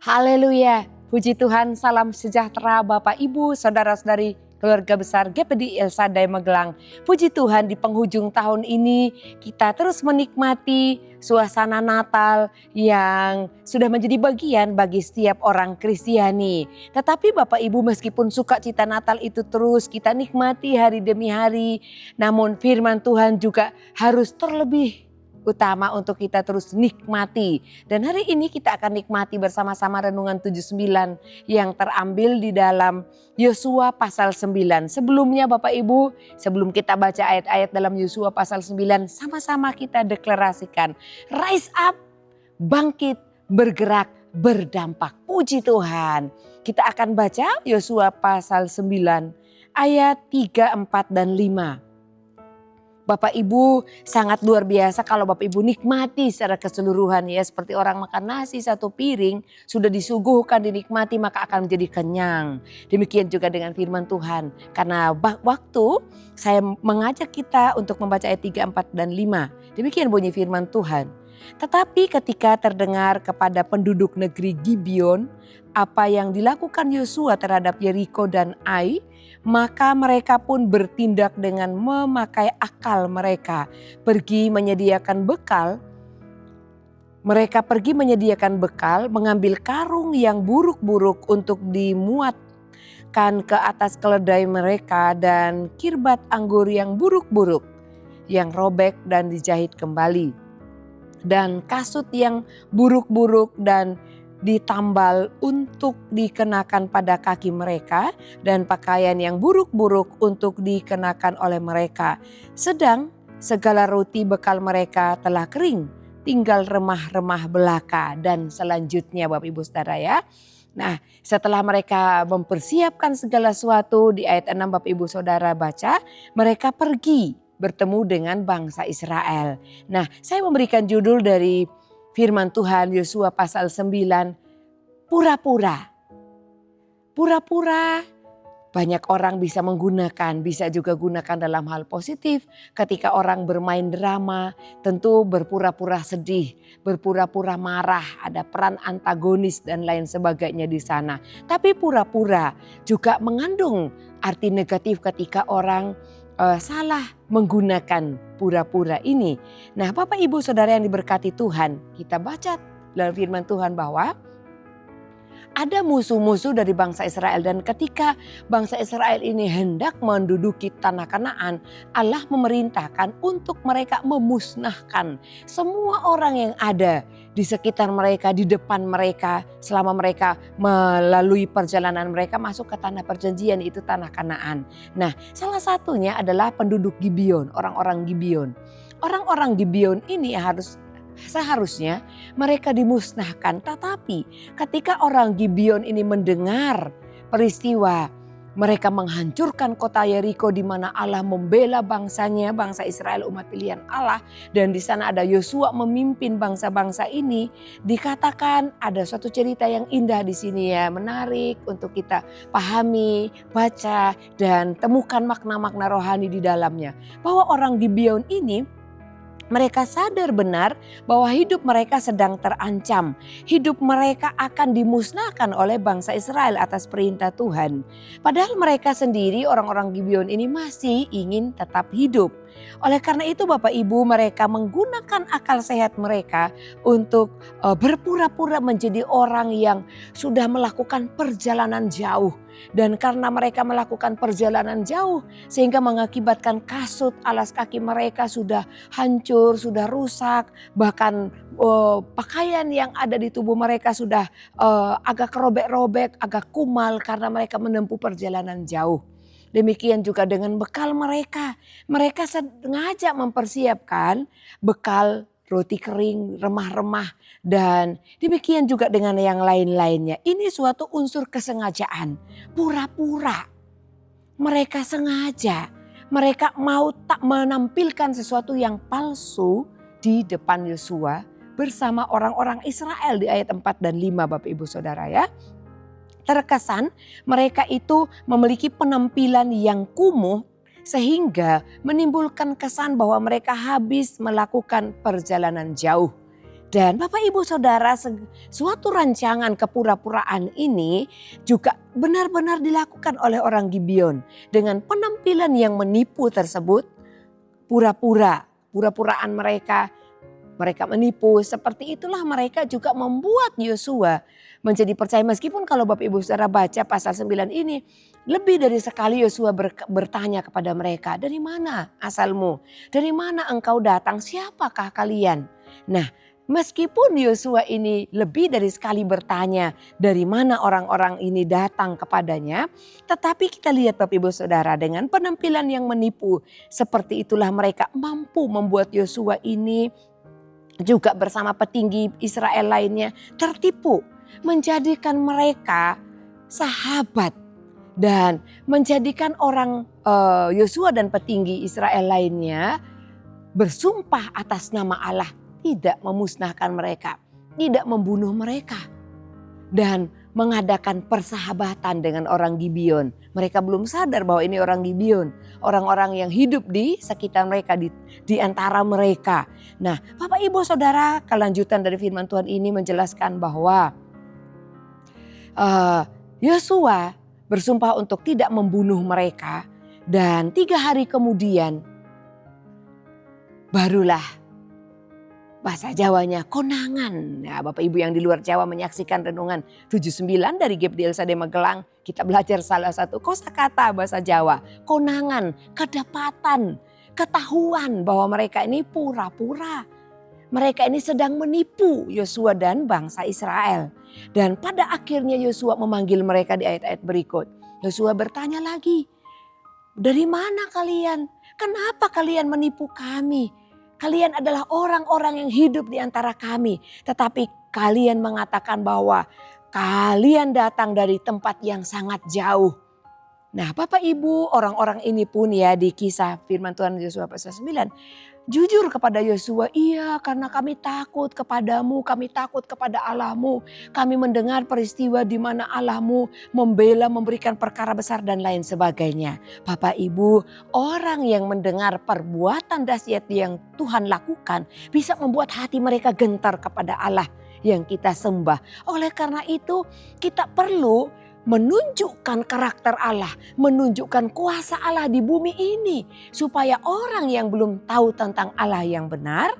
Haleluya, puji Tuhan, salam sejahtera Bapak Ibu, Saudara-saudari, keluarga besar GPD El Shaddai Magelang. Puji Tuhan, di penghujung tahun ini kita terus menikmati suasana Natal yang sudah menjadi bagian bagi setiap orang Kristiani. Tetapi Bapak Ibu, meskipun sukacita Natal itu terus kita nikmati hari demi hari, namun firman Tuhan juga harus terlebih utama untuk kita terus nikmati. Dan hari ini kita akan nikmati bersama-sama renungan 79 yang terambil di dalam Yosua pasal 9. Sebelumnya Bapak Ibu, sebelum kita baca ayat-ayat dalam Yosua pasal 9, sama-sama kita deklarasikan, rise up, bangkit, bergerak, berdampak. Puji Tuhan. Kita akan baca Yosua pasal 9 ayat 3, 4, dan 5. Bapak Ibu, sangat luar biasa kalau Bapak Ibu nikmati secara keseluruhan, ya, seperti orang makan nasi satu piring sudah disuguhkan, dinikmati, maka akan menjadi kenyang. Demikian juga dengan firman Tuhan, karena waktu saya mengajak kita untuk membaca ayat 3, 4, dan 5. Demikian bunyi firman Tuhan. Tetapi ketika terdengar kepada penduduk negeri Gibeon apa yang dilakukan Yosua terhadap Yeriko dan Ai, maka mereka pun bertindak dengan memakai akal mereka. Mereka pergi menyediakan bekal, mengambil karung yang buruk-buruk untuk dimuatkan ke atas keledai mereka, dan kirbat anggur yang buruk-buruk yang robek dan dijahit kembali, dan kasut yang buruk-buruk dan ditambal untuk dikenakan pada kaki mereka, dan pakaian yang buruk-buruk untuk dikenakan oleh mereka. Sedang segala roti bekal mereka telah kering, tinggal remah-remah belaka, dan selanjutnya Bapak Ibu Saudara, ya. Nah, setelah mereka mempersiapkan segala sesuatu, di ayat 6 Bapak Ibu Saudara baca, mereka pergi bertemu dengan bangsa Israel. Nah, saya memberikan judul dari firman Tuhan Yosua pasal 9, pura-pura. Pura-pura banyak orang bisa menggunakan, bisa juga gunakan dalam hal positif. Ketika orang bermain drama, tentu berpura-pura sedih, berpura-pura marah, ada peran antagonis dan lain sebagainya di sana. Tapi pura-pura juga mengandung arti negatif ketika orang salah menggunakan pura-pura ini. Nah, Bapak Ibu Saudara yang diberkati Tuhan, kita baca dalam firman Tuhan bahwa ada musuh-musuh dari bangsa Israel, dan ketika bangsa Israel ini hendak menduduki tanah Kanaan, Allah memerintahkan untuk mereka memusnahkan semua orang yang ada di sekitar mereka, di depan mereka, selama mereka melalui perjalanan mereka masuk ke tanah perjanjian, itu tanah Kanaan. Nah, salah satunya adalah penduduk Gibeon, orang-orang Gibeon. Orang-orang Gibeon ini seharusnya mereka dimusnahkan, tetapi ketika orang Gibeon ini mendengar peristiwa mereka menghancurkan kota Yeriko di mana Allah membela bangsanya, bangsa Israel, umat pilihan Allah, dan di sana ada Yosua memimpin bangsa-bangsa ini, dikatakan ada suatu cerita yang indah di sini, ya, menarik untuk kita pahami, baca, dan temukan makna-makna rohani di dalamnya. Bahwa orang Gibeon ini mereka sadar benar bahwa hidup mereka sedang terancam. Hidup mereka akan dimusnahkan oleh bangsa Israel atas perintah Tuhan. Padahal mereka sendiri, orang-orang Gibeon ini, masih ingin tetap hidup. Oleh karena itu Bapak Ibu, mereka menggunakan akal sehat mereka untuk berpura-pura menjadi orang yang sudah melakukan perjalanan jauh. Dan karena mereka melakukan perjalanan jauh sehingga mengakibatkan kasut alas kaki mereka sudah hancur, sudah rusak. Bahkan pakaian yang ada di tubuh mereka sudah agak robek-robek, agak kumal karena mereka menempuh perjalanan jauh. Demikian juga dengan bekal mereka. Mereka sengaja mempersiapkan bekal roti kering, remah-remah, dan demikian juga dengan yang lain-lainnya. Ini suatu unsur kesengajaan, pura-pura. Mereka sengaja, mereka mau tak menampilkan sesuatu yang palsu di depan Yosua bersama orang-orang Israel di ayat 4 dan 5 Bapak Ibu Saudara, ya. Terkesan mereka itu memiliki penampilan yang kumuh sehingga menimbulkan kesan bahwa mereka habis melakukan perjalanan jauh. Dan Bapak Ibu Saudara, suatu rancangan kepura-puraan ini juga benar-benar dilakukan oleh orang Gibeon. Dengan penampilan yang menipu tersebut, pura-puraan mereka menipu. Seperti itulah mereka juga membuat Yosua menjadi percaya. Meskipun kalau Bapak Ibu Saudara baca pasal 9 ini, lebih dari sekali Yosua bertanya kepada mereka, dari mana asalmu? Dari mana engkau datang? Siapakah kalian? Nah, meskipun Yosua ini lebih dari sekali bertanya dari mana orang-orang ini datang kepadanya, tetapi kita lihat Bapak Ibu Saudara, dengan penampilan yang menipu seperti itulah mereka mampu membuat Yosua ini juga bersama petinggi Israel lainnya tertipu, menjadikan mereka sahabat dan menjadikan orang Yosua dan petinggi Israel lainnya bersumpah atas nama Allah tidak memusnahkan mereka, tidak membunuh mereka, dan mengadakan persahabatan dengan orang Gibeon. Mereka belum sadar bahwa ini orang Gibeon, orang-orang yang hidup di sekitar mereka, di antara mereka. Nah, Bapak Ibu Saudara, kelanjutan dari firman Tuhan ini menjelaskan bahwa Yosua bersumpah untuk tidak membunuh mereka, dan 3 hari kemudian barulah bahasa Jawanya konangan. Ya, Bapak Ibu yang di luar Jawa menyaksikan renungan 79 dari GPD LSD Magelang, kita belajar salah satu kosakata bahasa Jawa, konangan, kedapatan, ketahuan bahwa mereka ini pura-pura. Mereka ini sedang menipu Yosua dan bangsa Israel. Dan pada akhirnya Yosua memanggil mereka di ayat-ayat berikut. Yosua bertanya lagi, dari mana kalian? Kenapa kalian menipu kami? Kalian adalah orang-orang yang hidup di antara kami. Tetapi kalian mengatakan bahwa kalian datang dari tempat yang sangat jauh. Nah, Bapak Ibu, orang-orang ini pun ya di kisah firman Tuhan Yosua pasal 9. Jujur kepada Yosua, iya karena kami takut kepadamu, kami takut kepada Allahmu. Kami mendengar peristiwa di mana Allahmu membela, memberikan perkara besar dan lain sebagainya. Bapak Ibu, orang yang mendengar perbuatan dahsyat yang Tuhan lakukan bisa membuat hati mereka gentar kepada Allah yang kita sembah. Oleh karena itu kita perlu menunjukkan karakter Allah, menunjukkan kuasa Allah di bumi ini. Supaya orang yang belum tahu tentang Allah yang benar,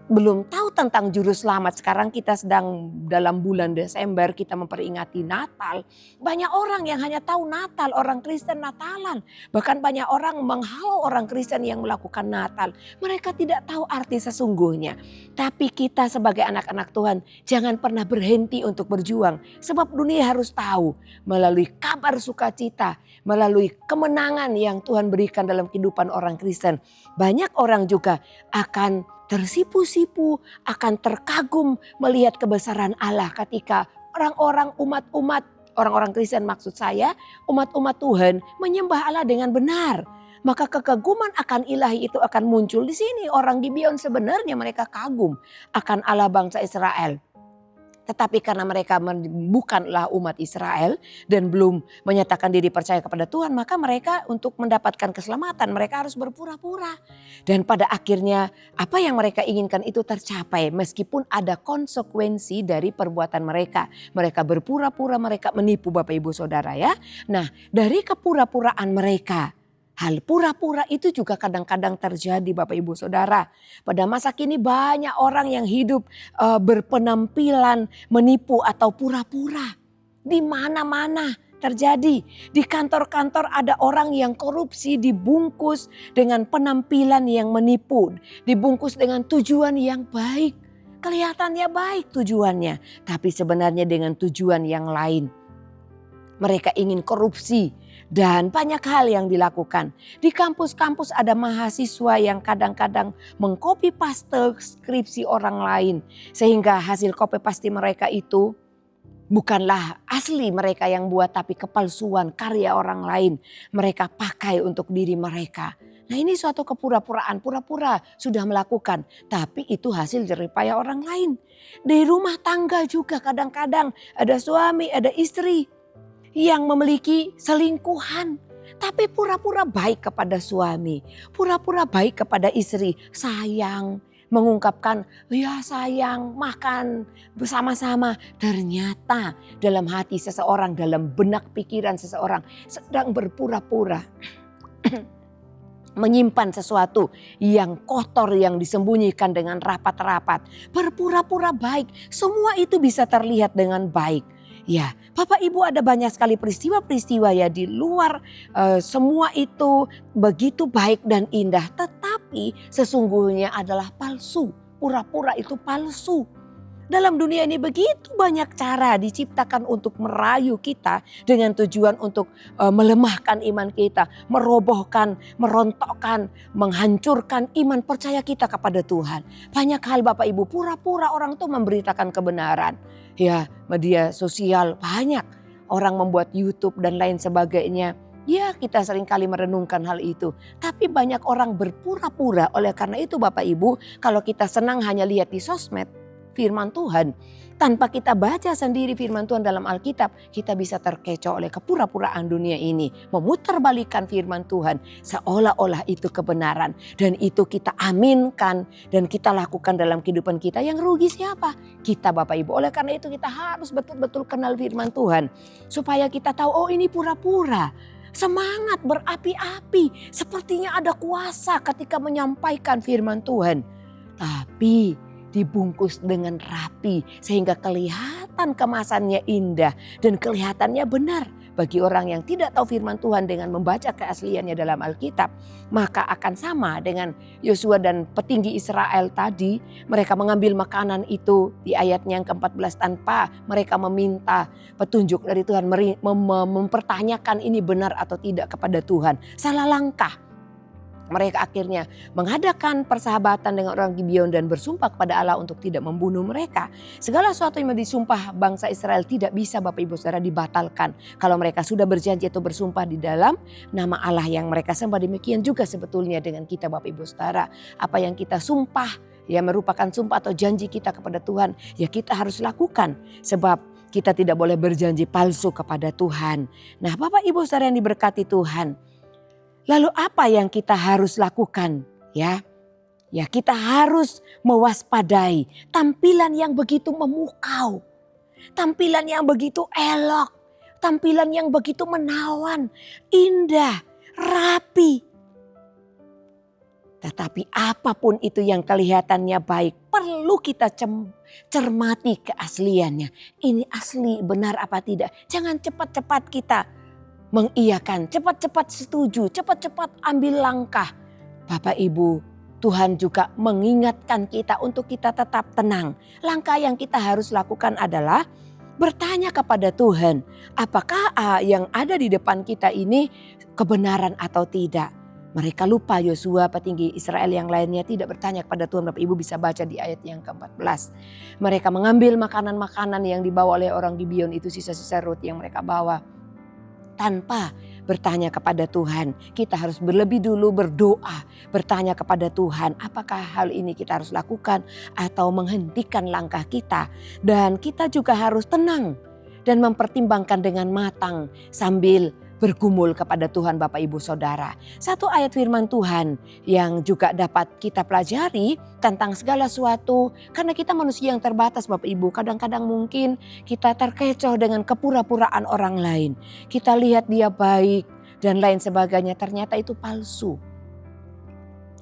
belum tahu tentang juru selamat. Sekarang kita sedang dalam bulan Desember, kita memperingati Natal. Banyak orang yang hanya tahu Natal, orang Kristen Natalan. Bahkan banyak orang menghalau orang Kristen yang melakukan Natal. Mereka tidak tahu arti sesungguhnya. Tapi kita sebagai anak-anak Tuhan jangan pernah berhenti untuk berjuang. Sebab dunia harus tahu melalui kabar sukacita, melalui kemenangan yang Tuhan berikan dalam kehidupan orang Kristen. Banyak orang juga akan tersipu-sipu, akan terkagum melihat kebesaran Allah ketika orang-orang umat-umat, orang-orang Kristen maksud saya, umat-umat Tuhan menyembah Allah dengan benar. Maka kekaguman akan ilahi itu akan muncul di sini. Orang Gibeon sebenarnya mereka kagum akan Allah bangsa Israel. Tetapi karena mereka bukanlah umat Israel dan belum menyatakan diri percaya kepada Tuhan, maka mereka untuk mendapatkan keselamatan mereka harus berpura-pura. Dan pada akhirnya apa yang mereka inginkan itu tercapai meskipun ada konsekuensi dari perbuatan mereka. Mereka berpura-pura, mereka menipu Bapak Ibu Saudara ya. Nah, dari kepura-puraan mereka, hal pura-pura itu juga kadang-kadang terjadi Bapak Ibu Saudara. Pada masa kini banyak orang yang hidup berpenampilan menipu atau pura-pura. Di mana-mana terjadi. Di kantor-kantor ada orang yang korupsi dibungkus dengan penampilan yang menipu. Dibungkus dengan tujuan yang baik. Kelihatannya baik tujuannya. Tapi sebenarnya dengan tujuan yang lain. Mereka ingin korupsi. Dan banyak hal yang dilakukan. Di kampus-kampus ada mahasiswa yang kadang-kadang mengcopy paste skripsi orang lain. Sehingga hasil copy paste mereka itu bukanlah asli mereka yang buat, tapi kepalsuan karya orang lain. Mereka pakai untuk diri mereka. Nah, ini suatu kepura-puraan, pura-pura sudah melakukan. Tapi itu hasil jeripaya orang lain. Di rumah tangga juga kadang-kadang ada suami, ada istri yang memiliki selingkuhan. Tapi pura-pura baik kepada suami, pura-pura baik kepada istri, sayang, mengungkapkan, ya sayang, makan bersama-sama. Ternyata dalam hati seseorang, dalam benak pikiran seseorang sedang berpura-pura menyimpan sesuatu yang kotor yang disembunyikan dengan rapat-rapat. Berpura-pura baik, semua itu bisa terlihat dengan baik. Ya, Bapak Ibu, ada banyak sekali peristiwa-peristiwa ya di luar semua itu begitu baik dan indah. Tetapi sesungguhnya adalah palsu, pura-pura itu palsu. Dalam dunia ini begitu banyak cara diciptakan untuk merayu kita dengan tujuan untuk melemahkan iman kita, merobohkan, merontokkan, menghancurkan iman percaya kita kepada Tuhan. Banyak hal Bapak Ibu, pura-pura orang tuh memberitakan kebenaran. Ya, media sosial banyak orang membuat YouTube dan lain sebagainya. Ya, kita seringkali merenungkan hal itu. Tapi banyak orang berpura-pura. Oleh karena itu Bapak Ibu, kalau kita senang hanya lihat di sosmed firman Tuhan, tanpa kita baca sendiri firman Tuhan dalam Alkitab, kita bisa terkecoh oleh kepura-puraan dunia ini. Memutarbalikkan firman Tuhan seolah-olah itu kebenaran. Dan itu kita aminkan dan kita lakukan dalam kehidupan kita. Yang rugi siapa? Kita Bapak Ibu. Oleh karena itu kita harus betul-betul kenal firman Tuhan. Supaya kita tahu, oh ini pura-pura. Semangat berapi-api. Sepertinya ada kuasa ketika menyampaikan firman Tuhan. Tapi dibungkus dengan rapi sehingga kelihatan kemasannya indah dan kelihatannya benar. Bagi orang yang tidak tahu firman Tuhan dengan membaca keasliannya dalam Alkitab, maka akan sama dengan Yosua dan petinggi Israel tadi. Mereka mengambil makanan itu di ayatnya yang ke-14 tanpa mereka meminta petunjuk dari Tuhan, mempertanyakan ini benar atau tidak kepada Tuhan. Salah langkah. Mereka akhirnya mengadakan persahabatan dengan orang Gibeon dan bersumpah kepada Allah untuk tidak membunuh mereka. Segala sesuatu yang disumpah bangsa Israel tidak bisa Bapak Ibu Saudara dibatalkan. Kalau mereka sudah berjanji atau bersumpah di dalam nama Allah yang mereka sembah. Demikian juga sebetulnya dengan kita Bapak Ibu Saudara. Apa yang kita sumpah ya merupakan sumpah atau janji kita kepada Tuhan. Ya kita harus lakukan sebab kita tidak boleh berjanji palsu kepada Tuhan. Nah Bapak Ibu Saudara yang diberkati Tuhan. Lalu apa yang kita harus lakukan? Ya kita harus mewaspadai tampilan yang begitu memukau. Tampilan yang begitu elok. Tampilan yang begitu menawan. Indah, rapi. Tetapi apapun itu yang kelihatannya baik, perlu kita cermati keasliannya. Ini asli, benar apa tidak? Jangan cepat-cepat kita mengiyakan, cepat-cepat setuju, cepat-cepat ambil langkah. Bapak Ibu, Tuhan juga mengingatkan kita untuk kita tetap tenang. Langkah yang kita harus lakukan adalah bertanya kepada Tuhan, apakah yang ada di depan kita ini kebenaran atau tidak. Mereka lupa, Yosua petinggi Israel yang lainnya tidak bertanya kepada Tuhan. Bapak Ibu bisa baca di ayat yang ke-14. Mereka mengambil makanan-makanan yang dibawa oleh orang Gibeon itu, sisa-sisa roti yang mereka bawa. Tanpa bertanya kepada Tuhan, kita harus berlebih dulu berdoa, bertanya kepada Tuhan apakah hal ini kita harus lakukan atau menghentikan langkah kita. Dan kita juga harus tenang dan mempertimbangkan dengan matang sambil bergumul kepada Tuhan Bapak Ibu Saudara. Satu ayat firman Tuhan yang juga dapat kita pelajari tentang segala sesuatu. Karena kita manusia yang terbatas Bapak Ibu. Kadang-kadang mungkin kita terkecoh dengan kepura-puraan orang lain. Kita lihat dia baik dan lain sebagainya. Ternyata itu palsu.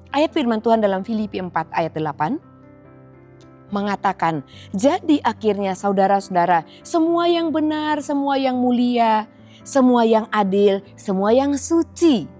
Ayat firman Tuhan dalam Filipi 4 ayat 8. Mengatakan, jadi akhirnya saudara-saudara, semua yang benar, semua yang mulia, semua yang adil, semua yang suci,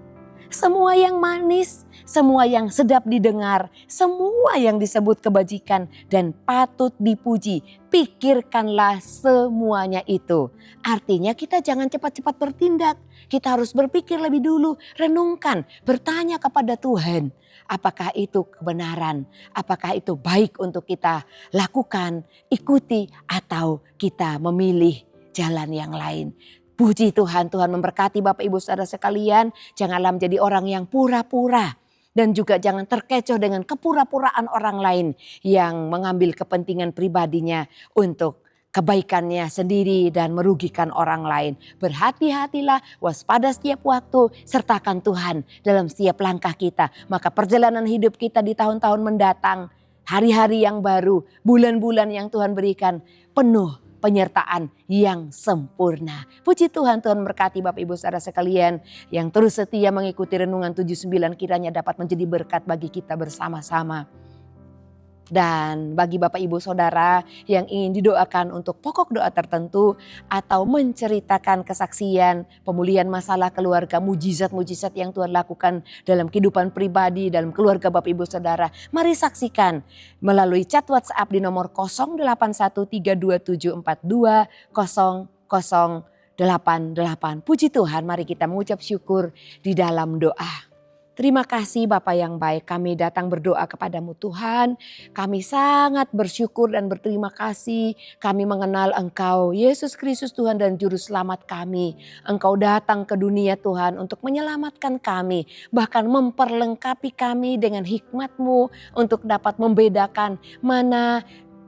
semua yang manis, semua yang sedap didengar, semua yang disebut kebajikan dan patut dipuji, pikirkanlah semuanya itu. Artinya kita jangan cepat-cepat bertindak, kita harus berpikir lebih dulu, renungkan, bertanya kepada Tuhan. Apakah itu kebenaran, apakah itu baik untuk kita lakukan, ikuti, atau kita memilih jalan yang lain. Puji Tuhan, Tuhan memberkati Bapak Ibu Saudara sekalian. Janganlah menjadi orang yang pura-pura. Dan juga jangan terkecoh dengan kepura-puraan orang lain yang mengambil kepentingan pribadinya untuk kebaikannya sendiri dan merugikan orang lain. Berhati-hatilah, waspada setiap waktu, sertakan Tuhan dalam setiap langkah kita. Maka perjalanan hidup kita di tahun-tahun mendatang hari-hari yang baru, bulan-bulan yang Tuhan berikan penuh penyertaan yang sempurna. Puji Tuhan, Tuhan berkati Bapak Ibu Saudara sekalian yang terus setia mengikuti renungan 79, kiranya dapat menjadi berkat bagi kita bersama-sama. Dan bagi Bapak Ibu Saudara yang ingin didoakan untuk pokok doa tertentu atau menceritakan kesaksian pemulihan masalah keluarga, mujizat-mujizat yang Tuhan lakukan dalam kehidupan pribadi, dalam keluarga Bapak Ibu Saudara, mari saksikan melalui chat WhatsApp di nomor 081327420088. Puji Tuhan, mari kita mengucap syukur di dalam doa. Terima kasih Bapa yang baik, kami datang berdoa kepadamu Tuhan. Kami sangat bersyukur dan berterima kasih. Kami mengenal Engkau, Yesus Kristus Tuhan dan Juru Selamat kami. Engkau datang ke dunia Tuhan untuk menyelamatkan kami. Bahkan memperlengkapi kami dengan hikmat-Mu untuk dapat membedakan mana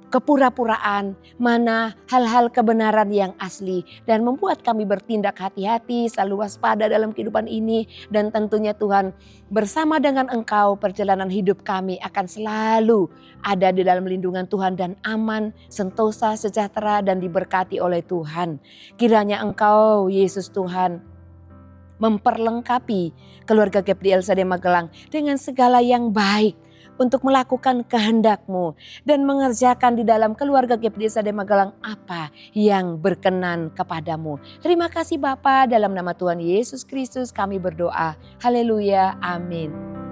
kepura-puraan, mana hal-hal kebenaran yang asli, dan membuat kami bertindak hati-hati, selalu waspada dalam kehidupan ini. Dan tentunya Tuhan, bersama dengan Engkau perjalanan hidup kami akan selalu ada di dalam lindungan Tuhan dan aman, sentosa, sejahtera dan diberkati oleh Tuhan. Kiranya Engkau Yesus Tuhan memperlengkapi keluarga Gabriel Sade Magelang dengan segala yang baik untuk melakukan kehendak-Mu dan mengerjakan di dalam keluarga Gabriel Sade Magelang apa yang berkenan kepadamu. Terima kasih Bapa, dalam nama Tuhan Yesus Kristus kami berdoa. Haleluya, amin.